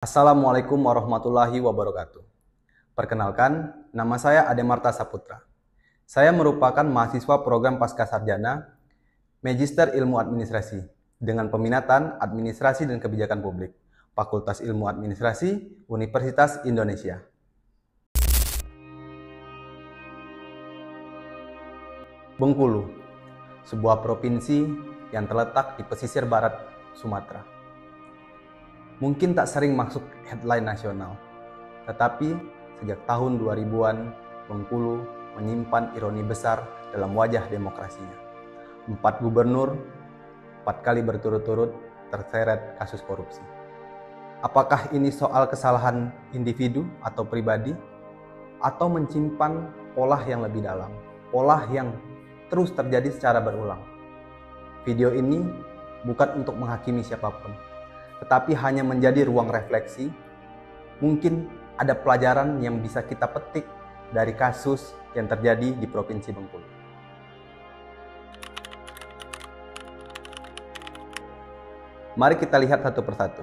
Assalamualaikum warahmatullahi wabarakatuh. Perkenalkan, nama saya Ade Marta Saputra. Saya merupakan mahasiswa program Pascasarjana Magister Ilmu Administrasi dengan peminatan Administrasi dan Kebijakan Publik, Fakultas Ilmu Administrasi, Universitas Indonesia. Bengkulu, sebuah provinsi yang terletak di pesisir barat Sumatera. Mungkin tak sering masuk headline nasional, tetapi sejak tahun 2000-an, Bengkulu menyimpan ironi besar dalam wajah demokrasinya. 4 gubernur, 4 kali berturut-turut terseret kasus korupsi. Apakah ini soal kesalahan individu atau pribadi, atau menyimpan pola yang lebih dalam, pola yang terus terjadi secara berulang? Video ini bukan untuk menghakimi siapapun, tetapi hanya menjadi ruang refleksi. Mungkin ada pelajaran yang bisa kita petik dari kasus yang terjadi di Provinsi Bengkulu. Mari kita lihat satu persatu.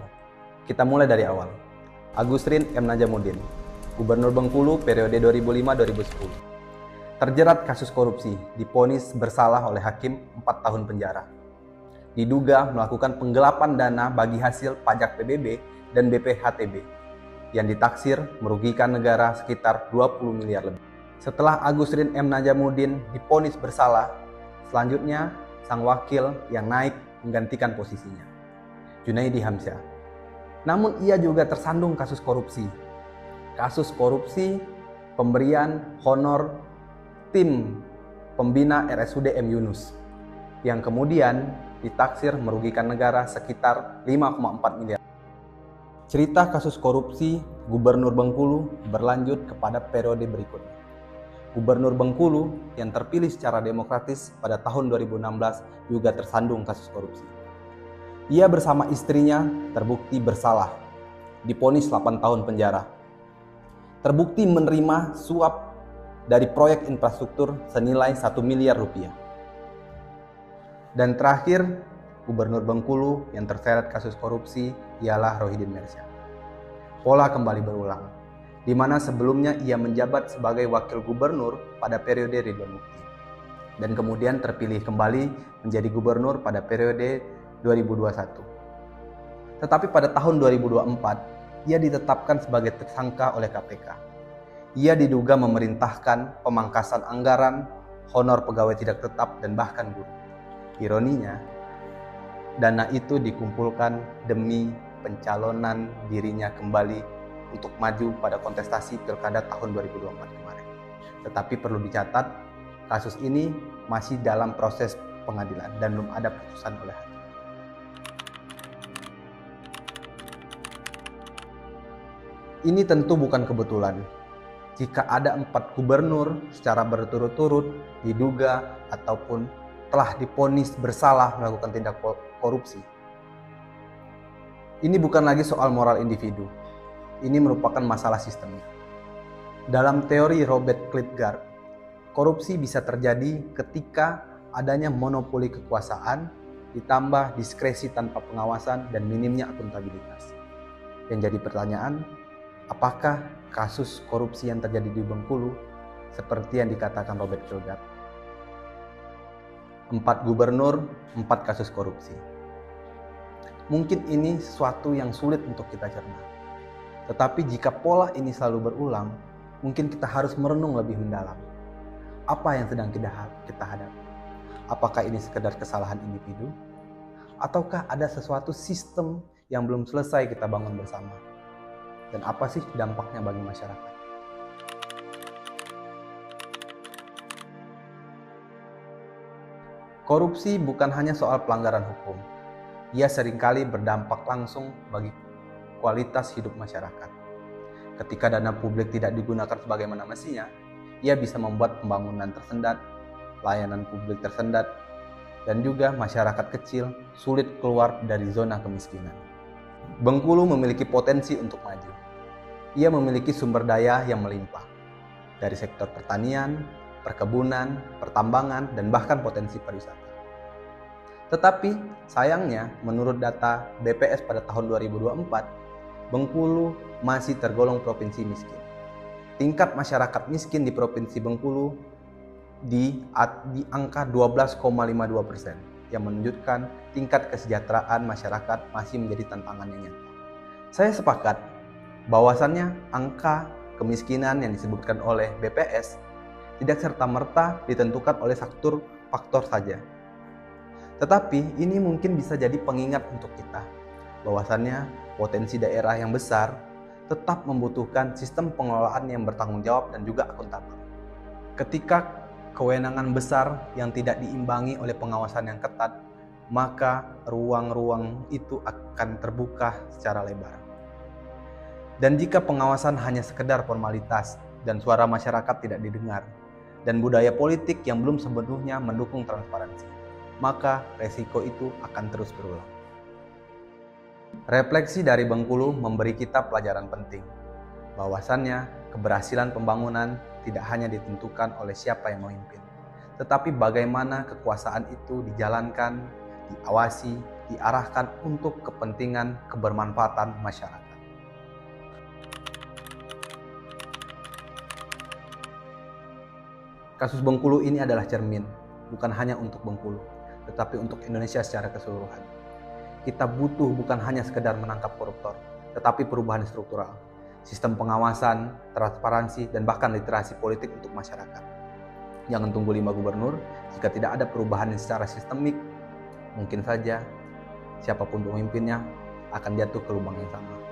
Kita mulai dari awal. Agusrin M. Najamuddin, Gubernur Bengkulu periode 2005-2010. Terjerat kasus korupsi, divonis bersalah oleh hakim 4 tahun penjara. Diduga melakukan penggelapan dana bagi hasil pajak PBB dan BPHTB yang ditaksir merugikan negara sekitar 20 miliar lebih. Setelah Agusrin M. Najamuddin divonis bersalah, selanjutnya sang wakil yang naik menggantikan posisinya, Junaidi Hamsyah. Namun ia juga tersandung kasus korupsi. Kasus korupsi pemberian honor tim pembina RSUD M. Yunus yang kemudian ditaksir merugikan negara sekitar 5,4 miliar. Cerita kasus korupsi Gubernur Bengkulu berlanjut kepada periode berikutnya. Gubernur Bengkulu yang terpilih secara demokratis pada tahun 2016 juga tersandung kasus korupsi. Ia bersama istrinya terbukti bersalah, divonis 8 tahun penjara. Terbukti menerima suap dari proyek infrastruktur senilai 1 miliar rupiah. Dan terakhir, Gubernur Bengkulu yang terseret kasus korupsi ialah Rohidin Mersyah. Pola kembali berulang, di mana sebelumnya ia menjabat sebagai wakil gubernur pada periode Ridwan Mukti, dan kemudian terpilih kembali menjadi gubernur pada periode 2021. Tetapi pada tahun 2024, ia ditetapkan sebagai tersangka oleh KPK. Ia diduga memerintahkan pemangkasan anggaran, honor pegawai tidak tetap, dan bahkan guru. Ironinya, dana itu dikumpulkan demi pencalonan dirinya kembali untuk maju pada kontestasi Pilkada tahun 2024 kemarin. Tetapi perlu dicatat, kasus ini masih dalam proses pengadilan dan belum ada putusan oleh hakim. Ini tentu bukan kebetulan jika ada 4 gubernur secara berturut-turut diduga ataupun telah divonis bersalah melakukan tindak korupsi. Ini bukan lagi soal moral individu. Ini merupakan masalah sistemik. Dalam teori Robert Klitgard, korupsi bisa terjadi ketika adanya monopoli kekuasaan ditambah diskresi tanpa pengawasan dan minimnya akuntabilitas. Yang jadi pertanyaan, apakah kasus korupsi yang terjadi di Bengkulu seperti yang dikatakan Robert Klitgard? 4 gubernur, 4 kasus korupsi. Mungkin ini sesuatu yang sulit untuk kita cerna. Tetapi jika pola ini selalu berulang, mungkin kita harus merenung lebih mendalam. Apa yang sedang kita hadapi? Apakah ini sekedar kesalahan individu? Ataukah ada sesuatu sistem yang belum selesai kita bangun bersama? Dan apa sih dampaknya bagi masyarakat? Korupsi bukan hanya soal pelanggaran hukum. Ia seringkali berdampak langsung bagi kualitas hidup masyarakat. Ketika dana publik tidak digunakan sebagaimana mestinya, ia bisa membuat pembangunan tersendat, layanan publik tersendat, dan juga masyarakat kecil sulit keluar dari zona kemiskinan. Bengkulu memiliki potensi untuk maju. Ia memiliki sumber daya yang melimpah dari sektor pertanian, perkebunan, pertambangan, dan bahkan potensi pariwisata. Tetapi sayangnya menurut data BPS pada tahun 2024, Bengkulu masih tergolong provinsi miskin. Tingkat masyarakat miskin di Provinsi Bengkulu di angka 12,52%, yang menunjukkan tingkat kesejahteraan masyarakat masih menjadi tantangan yang nyata. Saya sepakat bahwasannya angka kemiskinan yang disebutkan oleh BPS tidak serta-merta ditentukan oleh faktor saja. Tetapi ini mungkin bisa jadi pengingat untuk kita, bahwasannya potensi daerah yang besar tetap membutuhkan sistem pengelolaan yang bertanggung jawab dan juga akuntabel. Ketika kewenangan besar yang tidak diimbangi oleh pengawasan yang ketat, maka ruang-ruang itu akan terbuka secara lebar. Dan jika pengawasan hanya sekedar formalitas dan suara masyarakat tidak didengar, dan budaya politik yang belum sepenuhnya mendukung transparansi, maka resiko itu akan terus berulang. Refleksi dari Bengkulu memberi kita pelajaran penting, bahwasannya keberhasilan pembangunan tidak hanya ditentukan oleh siapa yang memimpin, tetapi bagaimana kekuasaan itu dijalankan, diawasi, diarahkan untuk kepentingan kebermanfaatan masyarakat. Kasus Bengkulu ini adalah cermin, bukan hanya untuk Bengkulu, tetapi untuk Indonesia secara keseluruhan. Kita butuh bukan hanya sekedar menangkap koruptor, tetapi perubahan struktural, sistem pengawasan, transparansi, dan bahkan literasi politik untuk masyarakat. Jangan tunggu 5 gubernur, jika tidak ada perubahan secara sistemik, mungkin saja siapapun pemimpinnya akan jatuh ke lubang yang sama.